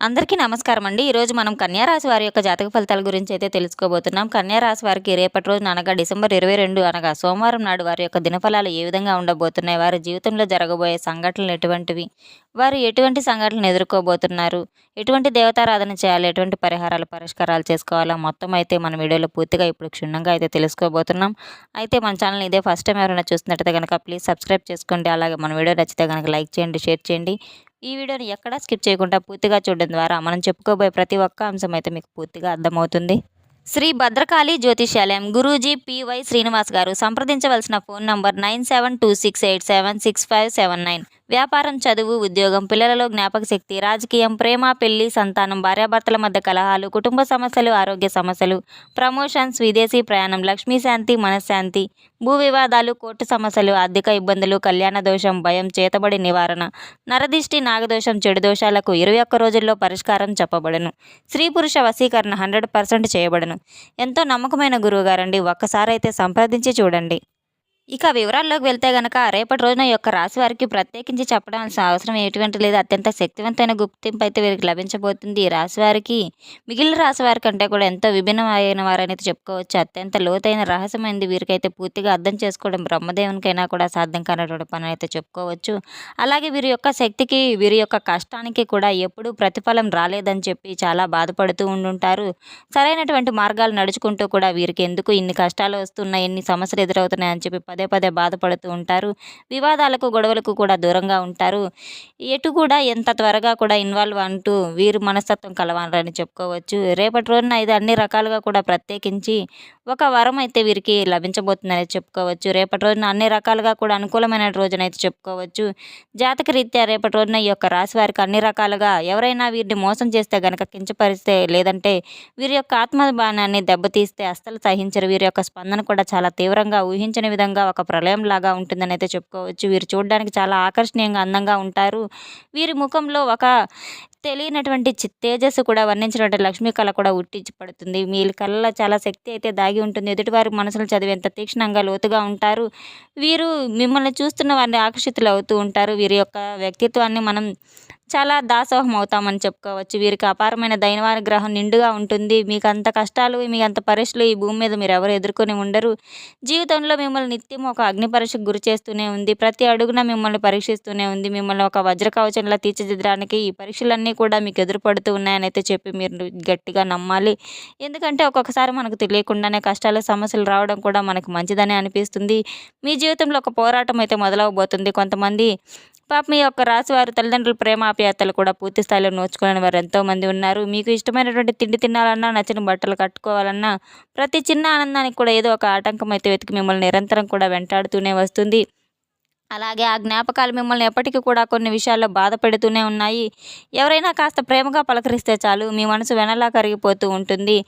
అందరికీ నమస్కారం అండి. ఈరోజు మనం కన్యా రాశి వారి యొక్క జాతక ఫలితాల గురించి అయితే తెలుసుకోబోతున్నాం. కన్యా రాశి వారికి రేపటి రోజున అనగా డిసెంబర్ 22 అనగా సోమవారం నాడు వారి యొక్క దినఫలాలు ఏ విధంగా ఉండబోతున్నాయి? వారి జీవితంలో జరగబోయే సంఘటనలు ఎటువంటివి? వారు ఎటువంటి సంఘటనలు ఎదుర్కోబోతున్నారు? ఎటువంటి దేవతారాధన చేయాలి? ఎటువంటి పరిహారాలు, పరిష్కారాలు చేసుకోవాలా? మొత్తం అయితే మన వీడియోలో పూర్తిగా ఇప్పుడు క్షుణ్ణంగా అయితే తెలుసుకోబోతున్నాం. అయితే మన ఛానల్ ఇదే ఫస్ట్ టైం ఎవరైనా చూస్తున్నట్టయితే కనుక ప్లీజ్ సబ్స్క్రైబ్ చేసుకోండి. అలాగే మన వీడియో నచ్చితే కనుక లైక్ చేయండి, షేర్ చేయండి. ఈ వీడియోని ఎక్కడా స్కిప్ చేయకుండా పూర్తిగా చూడడం ద్వారా మనం చెప్పుకోబోయే ప్రతి ఒక్క అంశం అయితే మీకు పూర్తిగా అర్థమవుతుంది. శ్రీ భద్రకాళి జ్యోతిష్యాలయం గురూజీ పివై శ్రీనివాస్ గారు. సంప్రదించవలసిన ఫోన్ నంబర్ 9726876579. వ్యాపారం, చదువు, ఉద్యోగం, పిల్లలలో జ్ఞాపక శక్తి, రాజకీయం, ప్రేమ, పెళ్లి, సంతానం, భార్యాభర్తల మధ్య కలహాలు, కుటుంబ సమస్యలు, ఆరోగ్య సమస్యలు, ప్రమోషన్స్, విదేశీ ప్రయాణం, లక్ష్మీ శాంతి, మనశ్శాంతి, భూ వివాదాలు, కోర్టు సమస్యలు, ఆర్థిక ఇబ్బందులు, కళ్యాణ దోషం, భయం, చేతబడి నివారణ, నరదిష్టి, నాగదోషం, చెడు దోషాలకు 21 రోజుల్లో పరిష్కారం చెప్పబడను. స్త్రీ పురుష వశీకరణ 100% చేయబడను. ఎంతో నమ్మకమైన గురువుగారండి. ఒక్కసారి అయితే సంప్రదించి చూడండి. ఇక వివరాల్లోకి వెళ్తే గనక రేపటి రోజున ఈ యొక్క రాశి వారికి ప్రత్యేకించి చెప్పడాల్సిన అవసరం ఎటువంటి లేదు. అత్యంత శక్తివంతమైన గుర్తింపు అయితే వీరికి లభించబోతుంది. ఈ రాశి వారికి మిగిలిన రాశి వారి కంటే కూడా ఎంతో విభిన్నమైన వారనేది చెప్పుకోవచ్చు. అత్యంత లోతైన రహస్యమైంది వీరికైతే పూర్తిగా అర్థం చేసుకోవడం బ్రహ్మదేవునికైనా కూడా సాధ్యం కానటువంటి పని అయితే చెప్పుకోవచ్చు. అలాగే వీరి యొక్క శక్తికి, వీరి యొక్క కష్టానికి కూడా ఎప్పుడూ ప్రతిఫలం రాలేదని చెప్పి చాలా బాధపడుతూ ఉండుంటారు. సరైనటువంటి మార్గాలు నడుచుకుంటూ కూడా వీరికి ఎందుకు ఇన్ని కష్టాలు వస్తున్నాయి, ఎన్ని సమస్యలు ఎదురవుతున్నాయని చెప్పి పదే పదే బాధపడుతూ ఉంటారు. వివాదాలకు, గొడవలకు కూడా దూరంగా ఉంటారు. ఎటు కూడా ఎంత త్వరగా కూడా ఇన్వాల్వ్ అంటూ వీరు మనస్తత్వం కలవాలని చెప్పుకోవచ్చు. రేపటి రోజున ఇది అన్ని రకాలుగా కూడా ప్రత్యేకించి ఒక వరం అయితే వీరికి లభించబోతుందని చెప్పుకోవచ్చు. రేపటి రోజున అన్ని రకాలుగా కూడా అనుకూలమైన రోజునైతే చెప్పుకోవచ్చు. జాతక రీత్యా రేపటి రోజున ఈ యొక్క రాశి వారికి అన్ని రకాలుగా ఎవరైనా వీరిని మోసం చేస్తే గనక, కించపరిస్తే, లేదంటే వీరి యొక్క ఆత్మబాణాన్ని దెబ్బతీస్తే అస్సలు సహించరు. వీరి యొక్క స్పందన కూడా చాలా తీవ్రంగా, ఊహించని విధంగా ఒక ప్రళయం లాగా ఉంటుందని అయితే చెప్పుకోవచ్చు. వీరు చూడడానికి చాలా ఆకర్షణీయంగా, అందంగా ఉంటారు. వీరి ముఖంలో ఒక తెలియనటువంటి తేజస్సు కూడా, వర్ణించినటువంటి లక్ష్మీ కళ కూడా ఉట్టించి పడుతుంది. మీ కళ్ళలో చాలా శక్తి అయితే దాగి ఉంటుంది. ఎదుటివారి మనసులు చదివేంత తీక్షణంగా, లోతుగా ఉంటారు. వీరు మిమ్మల్ని చూస్తున్న వారిని ఆకర్షితులు అవుతూ ఉంటారు. వీరి యొక్క వ్యక్తిత్వాన్ని మనం చాలా దాసోహం అవుతామని చెప్పుకోవచ్చు. వీరికి అపారమైన దైవానుగ్రహం నిండుగా ఉంటుంది. మీకు అంత కష్టాలు, మీకు అంత పరీక్షలు ఈ భూమి మీద మీరు ఎవరు ఎదుర్కొని ఉండరు. జీవితంలో మిమ్మల్ని నిత్యం ఒక అగ్ని పరీక్షకు గురి చేస్తూనే ఉంది. ప్రతి అడుగున మిమ్మల్ని పరీక్షిస్తూనే ఉంది. మిమ్మల్ని ఒక వజ్ర కవచంలా తీర్చిదిద్దడానికి ఈ పరీక్షలన్నీ కూడా మీకు ఎదురుపడుతూ ఉన్నాయని అయితే చెప్పి మీరు గట్టిగా నమ్మాలి. ఎందుకంటే ఒక్కొక్కసారి మనకు తెలియకుండానే కష్టాలు, సమస్యలు రావడం కూడా మనకు మంచిదనే అనిపిస్తుంది. మీ జీవితంలో ఒక పోరాటం అయితే మొదలవబోతుంది. కొంతమంది పాపం ఈ యొక్క రాశి వారు తల్లిదండ్రుల ప్రేమాప్యాయతలు కూడా పూర్తి స్థాయిలో నోచుకోలేని వారు ఎంతోమంది ఉన్నారు. మీకు ఇష్టమైనటువంటి తిండి తినాలన్నా, నచ్చిన బట్టలు కట్టుకోవాలన్నా, ప్రతి చిన్న ఆనందానికి కూడా ఏదో ఒక ఆటంకం అయితే వెతికి మిమ్మల్ని నిరంతరం కూడా వెంటాడుతూనే వస్తుంది. అలాగే ఆ జ్ఞాపకాలు మిమ్మల్ని ఎప్పటికీ కూడా కొన్ని విషయాల్లో బాధ పెడుతూనే ఉన్నాయి. ఎవరైనా కాస్త ప్రేమగా పలకరిస్తే చాలు మీ మనసు వెనలా కరిగిపోతూ ఉంటుంది.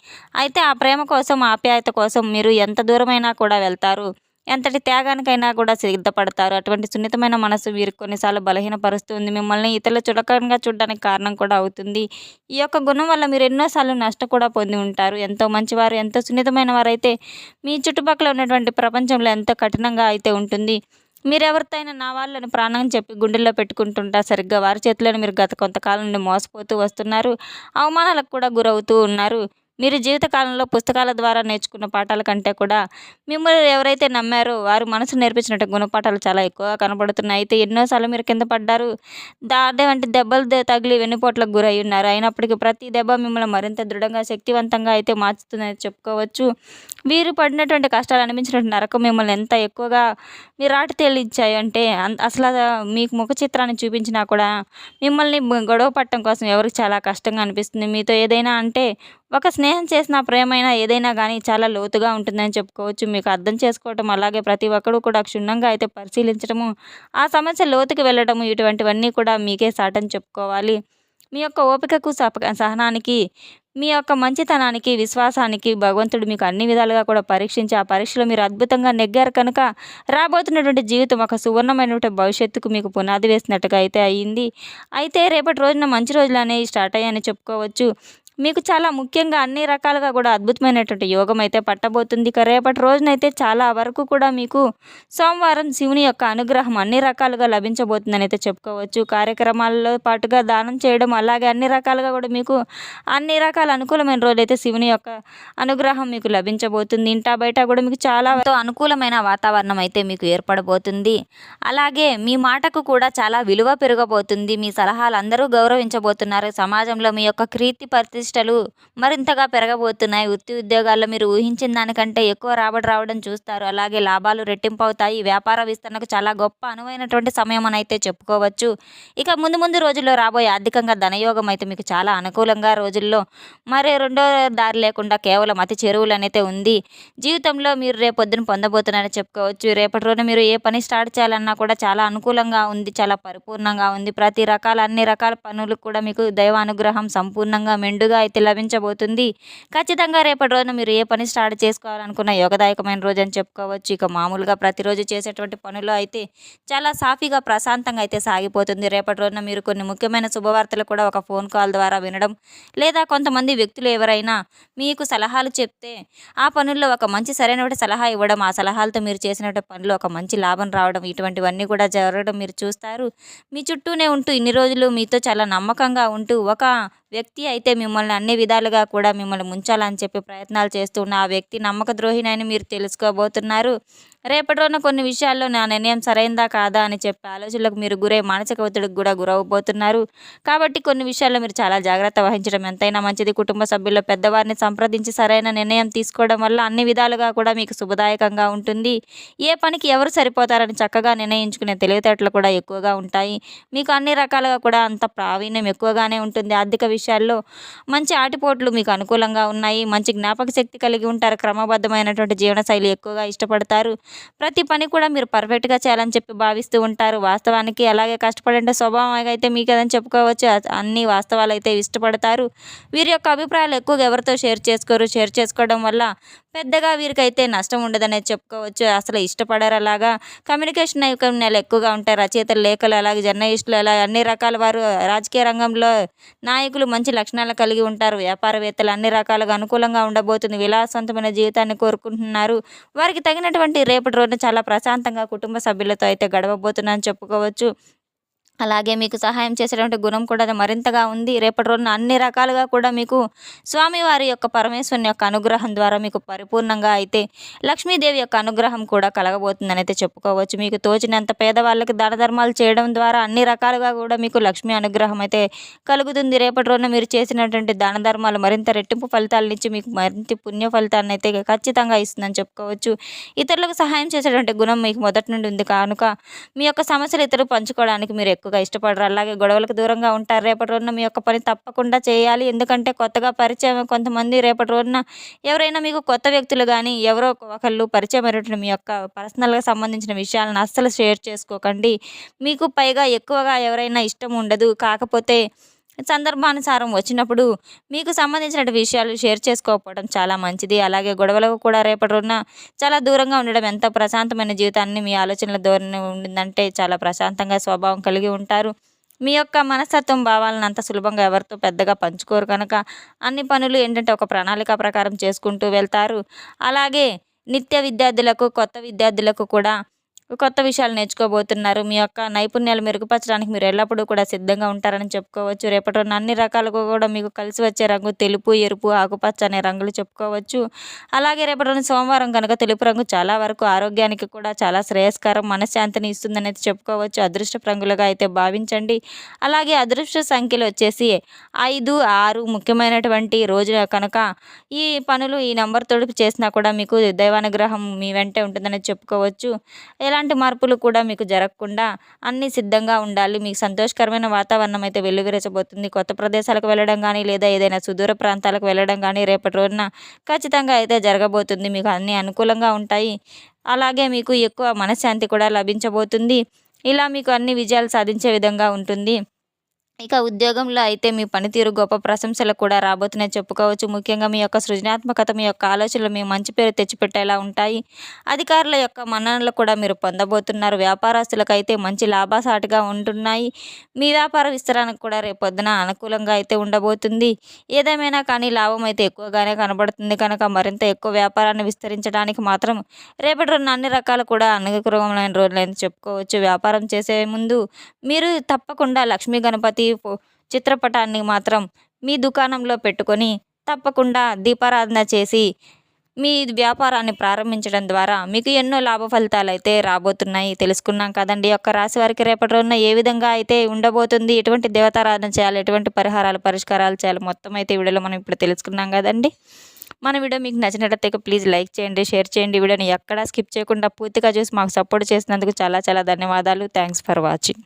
అయితే ఆ ప్రేమ కోసం, ఆప్యాయత కోసం మీరు ఎంత దూరమైనా కూడా వెళ్తారు. ఎంతటి త్యాగానికైనా కూడా సిద్ధపడతారు. అటువంటి సున్నితమైన మనసు వీరికి కొన్నిసార్లు బలహీనపరుస్తుంది. మిమ్మల్ని ఇతరులు చులకనగా చూడడానికి కారణం కూడా అవుతుంది. ఈ యొక్క గుణం వల్ల మీరు ఎన్నోసార్లు నష్టం కూడా పొంది ఉంటారు. ఎంతో మంచివారు, ఎంతో సున్నితమైన వారైతే మీ చుట్టుపక్కల ఉన్నటువంటి ప్రపంచంలో ఎంతో కఠినంగా అయితే ఉంటుంది. మీరెవరితో అయినా నా వాళ్ళని ప్రాణం చెప్పి గుండెల్లో పెట్టుకుంటుంటారు. సరిగ్గా వారి చేతిలోనే మీరు గత కొంతకాలం నుండి మోసపోతూ వస్తున్నారు. అవమానాలకు కూడా గురవుతూ ఉన్నారు. మీరు జీవితకాలంలో పుస్తకాల ద్వారా నేర్చుకున్న పాఠాల కంటే కూడా మిమ్మల్ని ఎవరైతే నమ్మారో వారు మనసు నేర్పించినట్టు గుణపాఠాలు చాలా ఎక్కువగా కనపడుతున్నాయి. అయితే ఎన్నోసార్లు మీరు కింద పడ్డారు. అటువంటి దెబ్బలు తగిలి వెన్నుపోట్లకు గురై ఉన్నారు. అయినప్పటికీ ప్రతి దెబ్బ మిమ్మల్ని మరింత దృఢంగా, శక్తివంతంగా అయితే మార్చుతుందని చెప్పుకోవచ్చు. వీరు పడినటువంటి కష్టాలు, అనిపించినటువంటి నరకం మిమ్మల్ని ఎంత ఎక్కువగా మీరు రాటి తేలిచ్చాయి అంటే అసలు మీకు ముఖ చిత్రాన్ని చూపించినా కూడా మిమ్మల్ని గొడవ పట్టడం కోసం ఎవరికి చాలా కష్టంగా అనిపిస్తుంది. మీతో ఏదైనా అంటే ఒక స్నేహం చేసిన ప్రేమైనా ఏదైనా కానీ చాలా లోతుగా ఉంటుందని చెప్పుకోవచ్చు. మీకు అర్థం చేసుకోవటం, అలాగే ప్రతి ఒక్కరు కూడా క్షుణ్ణంగా అయితే పరిశీలించడము, ఆ సమస్య లోతుకి వెళ్ళడము, ఇటువంటివన్నీ కూడా మీకే సాటని చెప్పుకోవాలి. మీ యొక్క ఓపికకు, సహనానికి, మీ యొక్క మంచితనానికి, విశ్వాసానికి భగవంతుడు మీకు అన్ని విధాలుగా కూడా పరీక్షించి ఆ పరీక్షలో మీరు అద్భుతంగా నెగ్గారు కనుక రాబోతున్నటువంటి జీవితం ఒక సువర్ణమైనటువంటి భవిష్యత్తుకు మీకు పునాది వేసినట్టుగా అయితే అయ్యింది. అయితే రేపటి రోజున మంచి రోజులు అనేవి స్టార్ట్ అయ్యాయని చెప్పుకోవచ్చు. మీకు చాలా ముఖ్యంగా అన్ని రకాలుగా కూడా అద్భుతమైనటువంటి యోగం అయితే పట్టబోతుంది. ఇక రేపటి రోజునైతే చాలా వరకు కూడా మీకు సోమవారం శివుని యొక్క అనుగ్రహం అన్ని రకాలుగా లభించబోతుందని అయితే చెప్పుకోవచ్చు. కార్యక్రమాల్లో పాటుగా దానం చేయడం, అలాగే అన్ని రకాలుగా కూడా మీకు అన్ని రకాల అనుకూలమైన రోజైతే శివుని యొక్క అనుగ్రహం మీకు లభించబోతుంది. ఇంటా బయట కూడా మీకు చాలా ఎంతో అనుకూలమైన వాతావరణం అయితే మీకు ఏర్పడబోతుంది. అలాగే మీ మాటకు కూడా చాలా విలువ పెరగబోతుంది. మీ సలహాలు అందరూ గౌరవించబోతున్నారు. సమాజంలో మీ యొక్క కీర్తి ప్రతిష్టలు మరింతగా పెరగబోతున్నాయి. వృత్తి ఉద్యోగాల్లో మీరు ఊహించిన దానికంటే ఎక్కువ రాబడి రావడం చూస్తారు. అలాగే లాభాలు రెట్టింపు అవుతాయి. వ్యాపార విస్తరణకు చాలా గొప్ప అనువైనటువంటి సమయం అని అయితే చెప్పుకోవచ్చు. ఇక ముందు ముందు రోజుల్లో రాబోయే ఆర్థికంగా ధనయోగం అయితే మీకు చాలా అనుకూలంగా రోజుల్లో మరి రెండో దారి లేకుండా కేవలం అతి చెరువులనైతే ఉంది. జీవితంలో మీరు రేపొద్దున పొందబోతున్నారని చెప్పుకోవచ్చు. రేపటి రోజున మీరు ఏ పని స్టార్ట్ చేయాలన్నా కూడా చాలా అనుకూలంగా ఉంది. చాలా పరిపూర్ణంగా ఉంది. అన్ని రకాల పనులు కూడా మీకు దైవ అనుగ్రహం సంపూర్ణంగా మెండుగా అయితే లభించబోతుంది. ఖచ్చితంగా రేపటి రోజున మీరు ఏ పని స్టార్ట్ చేసుకోవాలనుకున్న యోగదాయకమైన రోజు అని చెప్పుకోవచ్చు. ఇక మామూలుగా ప్రతిరోజు చేసేటువంటి పనులు అయితే చాలా సాఫీగా ప్రశాంతంగా అయితే సాగిపోతుంది. రేపటి రోజున మీరు కొన్ని ముఖ్యమైన శుభవార్తలు కూడా ఒక ఫోన్ కాల్ ద్వారా వినడం, లేదా కొంతమంది వ్యక్తులు ఎవరైనా మీకు సలహాలు చెప్తే ఆ పనుల్లో ఒక మంచి సరైనటువంటి సలహా ఇవ్వడం, ఆ సలహాలతో మీరు చేసినటువంటి పనిలో ఒక మంచి లాభం రావడం, ఇటువంటివన్నీ కూడా జరగడం మీరు చూస్తారు. మీ చుట్టూనే ఉంటూ ఇన్ని రోజులు మీతో చాలా నమ్మకంగా ఉంటూ ఒక వ్యక్తి అయితే మిమ్మల్ని అన్ని విధాలుగా కూడా మిమ్మల్ని ముంచాలని చెప్పి ప్రయత్నాలు చేస్తున్న ఆ వ్యక్తి నమ్మక ద్రోహినని మీరు తెలుసుకోబోతున్నారు. రేపటి రోజున కొన్ని విషయాల్లో నా నిర్ణయం సరైందా కాదా అని చెప్పి ఆలోచనలకు మీరు మానసిక ఒత్తిడికి కూడా గురవబోతున్నారు. కాబట్టి కొన్ని విషయాల్లో మీరు చాలా జాగ్రత్త వహించడం ఎంతైనా మంచిది. కుటుంబ సభ్యుల్లో పెద్దవారిని సంప్రదించి సరైన నిర్ణయం తీసుకోవడం వల్ల అన్ని విధాలుగా కూడా మీకు శుభదాయకంగా ఉంటుంది. ఏ పనికి ఎవరు సరిపోతారని చక్కగా నిర్ణయించుకునే తెలివితేటలు కూడా ఎక్కువగా ఉంటాయి. మీకు అన్ని రకాలుగా కూడా అంత ప్రావీణ్యం ఎక్కువగానే ఉంటుంది. ఆర్థిక విషయాల్లో మంచి ఆటిపోట్లు మీకు అనుకూలంగా ఉన్నాయి. మంచి జ్ఞాపక శక్తి కలిగి ఉంటారు. క్రమబద్ధమైనటువంటి జీవనశైలి ఎక్కువగా ఇష్టపడతారు. ప్రతి పని కూడా మీరు పర్ఫెక్ట్గా చేయాలని చెప్పి భావిస్తూ ఉంటారు. వాస్తవానికి అలాగే కష్టపడే స్వభావం అయితే మీకు అదని చెప్పుకోవచ్చు. అన్ని వాస్తవాలు అయితే ఇష్టపడతారు. వీరి యొక్క అభిప్రాయాలు ఎక్కువగా ఎవరితో షేర్ చేసుకోరు. షేర్ చేసుకోవడం వల్ల పెద్దగా వీరికైతే నష్టం ఉండదనేది చెప్పుకోవచ్చు. అసలు ఇష్టపడరు. అలాగా కమ్యూనికేషన్ నైపుణ్యాలు ఎక్కువగా ఉంటాయి. రచయితలు, లేఖలు, అలాగే జర్నలిస్టులు, అలాగే అన్ని రకాల వారు రాజకీయ రంగంలో నాయకులు మంచి లక్షణాలు కలిగి ఉంటారు. వ్యాపారవేత్తలు అన్ని రకాలుగా అనుకూలంగా ఉండబోతుంది. విలాసవంతమైన జీవితాన్ని కోరుకుంటున్నారు. వారికి తగినటువంటి రేపటి రోజున చాలా ప్రశాంతంగా కుటుంబ సభ్యులతో అయితే గడవబోతున్నారని చెప్పుకోవచ్చు. అలాగే మీకు సహాయం చేసేటువంటి గుణం కూడా మరింతగా ఉంది. రేపటి రోజున అన్ని రకాలుగా కూడా మీకు స్వామివారి యొక్క పరమేశ్వరుని యొక్క అనుగ్రహం ద్వారా మీకు పరిపూర్ణంగా అయితే లక్ష్మీదేవి యొక్క అనుగ్రహం కూడా కలగబోతుందని అయితే చెప్పుకోవచ్చు. మీకు తోచినంత పేదవాళ్ళకి దాన ధర్మాలు చేయడం ద్వారా అన్ని రకాలుగా కూడా మీకు లక్ష్మీ అనుగ్రహం అయితే కలుగుతుంది. రేపటి రోజున మీరు చేసినటువంటి దాన ధర్మాలు మరింత రెట్టింపు ఫలితాలనిచ్చి మీకు మరింత పుణ్య ఫలితాన్ని అయితే ఖచ్చితంగా ఇస్తుందని చెప్పుకోవచ్చు. ఇతరులకు సహాయం చేసేటువంటి గుణం మీకు మొదటి నుండి ఉంది కనుక మీ యొక్క సమస్యలు ఇతరులు పంచుకోవడానికి మీరు ఎక్కువగా ఇష్టపడరు. అలాగే గొడవలకు దూరంగా ఉంటారు. రేపటి రోజున మీ యొక్క పని తప్పకుండా చేయాలి. ఎందుకంటే కొత్తగా పరిచయం కొంతమంది రేపటి రోజున ఎవరైనా మీకు కొత్త వ్యక్తులు కానీ ఎవరో ఒకళ్ళు పరిచయం అయినటువంటి మీ యొక్క పర్సనల్గా సంబంధించిన విషయాలను అస్సలు షేర్ చేసుకోకండి. మీకు పైగా ఎక్కువగా ఎవరైనా ఇష్టం ఉండదు. కాకపోతే సందర్భానుసారం వచ్చినప్పుడు మీకు సంబంధించిన విషయాలు షేర్ చేసుకోకపోవడం చాలా మంచిది. అలాగే గొడవలకు కూడా రేపటి రోజున చాలా దూరంగా ఉండడం, ఎంత ప్రశాంతమైన జీవితాన్ని మీ ఆలోచనల ధోరణి ఉండిందంటే చాలా ప్రశాంతంగా స్వభావం కలిగి ఉంటారు. మీ యొక్క మనస్తత్వం భావాలను అంత సులభంగా ఎవరితో పెద్దగా పంచుకోరు కనుక అన్ని పనులు ఏంటంటే ఒక ప్రణాళిక ప్రకారం చేసుకుంటూ వెళ్తారు. అలాగే నిత్య విద్యార్థులకు, కొత్త విద్యార్థులకు కూడా కొత్త విషయాలు నేర్చుకోబోతున్నారు. మీ యొక్క నైపుణ్యాలు మెరుగుపరచడానికి మీరు ఎల్లప్పుడూ కూడా సిద్ధంగా ఉంటారని చెప్పుకోవచ్చు. రేపటి రోజున అన్ని రకాలుగా కూడా మీకు కలిసి వచ్చే రంగు తెలుపు, ఎరుపు, ఆకుపచ్చ అనే రంగులు చెప్పుకోవచ్చు. అలాగే రేపటి రోజున సోమవారం కనుక తెలుపు రంగు చాలా వరకు ఆరోగ్యానికి కూడా చాలా శ్రేయస్కరం, మనశ్శాంతిని ఇస్తుందని అయితే చెప్పుకోవచ్చు. అదృష్ట రంగులుగా అయితే భావించండి. అలాగే అదృష్ట సంఖ్యలు వచ్చేసి 5, 6 ముఖ్యమైనటువంటి రోజు కనుక ఈ పనులు ఈ నెంబర్ తోటి చేసినా కూడా మీకు దైవానుగ్రహం మీ వెంటే ఉంటుందని చెప్పుకోవచ్చు. ఎలాంటి మార్పులు కూడా మీకు జరగకుండా అన్నీ సిద్ధంగా ఉండాలి. మీకు సంతోషకరమైన వాతావరణం అయితే వెల్లువిరచబోతుంది. కొత్త ప్రదేశాలకు వెళ్ళడం కానీ, లేదా ఏదైనా సుదూర ప్రాంతాలకు వెళ్ళడం కానీ రేపటి రోజున ఖచ్చితంగా అయితే జరగబోతుంది. మీకు అన్నీ అనుకూలంగా ఉంటాయి. అలాగే మీకు ఎక్కువ మనశ్శాంతి కూడా లభించబోతుంది. ఇలా మీకు అన్ని విజయాలు సాధించే విధంగా ఉంటుంది. ఇక ఉద్యోగంలో అయితే మీ పనితీరు గొప్ప ప్రశంసలు కూడా రాబోతున్నాయి చెప్పుకోవచ్చు. ముఖ్యంగా మీ యొక్క సృజనాత్మకత, మీ యొక్క ఆలోచనలు మీ మంచి పేరు తెచ్చిపెట్టేలా ఉంటాయి. అధికారుల యొక్క మన్ననలు కూడా మీరు పొందబోతున్నారు. వ్యాపారస్తులకైతే మంచి లాభసాటిగా ఉంటున్నాయి. మీ వ్యాపార విస్తరణకు కూడా రేపొద్దున అనుకూలంగా అయితే ఉండబోతుంది. ఏదేమైనా కానీ లాభం అయితే ఎక్కువగానే కనబడుతుంది కనుక మరింత ఎక్కువ వ్యాపారాన్ని విస్తరించడానికి మాత్రం రేపటి రోజున అన్ని రకాలు కూడా అనుకూలమైన రోజులని చెప్పుకోవచ్చు. వ్యాపారం చేసే ముందు మీరు తప్పకుండా లక్ష్మీ గణపతి చిత్రపటాన్ని మాత్రం మీ దుకాణంలో పెట్టుకొని తప్పకుండా దీపారాధన చేసి మీ వ్యాపారాన్ని ప్రారంభించడం ద్వారా మీకు ఎన్నో లాభ ఫలితాలైతే రాబోతున్నాయి. తెలుసుకున్నాం కదండీ! ఈ యొక్క రాశి వారికి రేపటి రోజున ఏ విధంగా అయితే ఉండబోతుంది, ఎటువంటి దేవతారాధన చేయాలి, ఎటువంటి పరిహారాలు, పరిష్కారాలు చేయాలి మొత్తం అయితే ఈ వీడియోలో మనం ఇప్పుడు తెలుసుకున్నాం కదండీ! మన వీడియో మీకు నచ్చినట్లయితే ప్లీజ్ లైక్ చేయండి, షేర్ చేయండి. ఈ వీడియోని ఎక్కడా స్కిప్ చేయకుండా పూర్తిగా చూసి మాకు సపోర్ట్ చేసినందుకు చాలా చాలా ధన్యవాదాలు. Thanks for watching.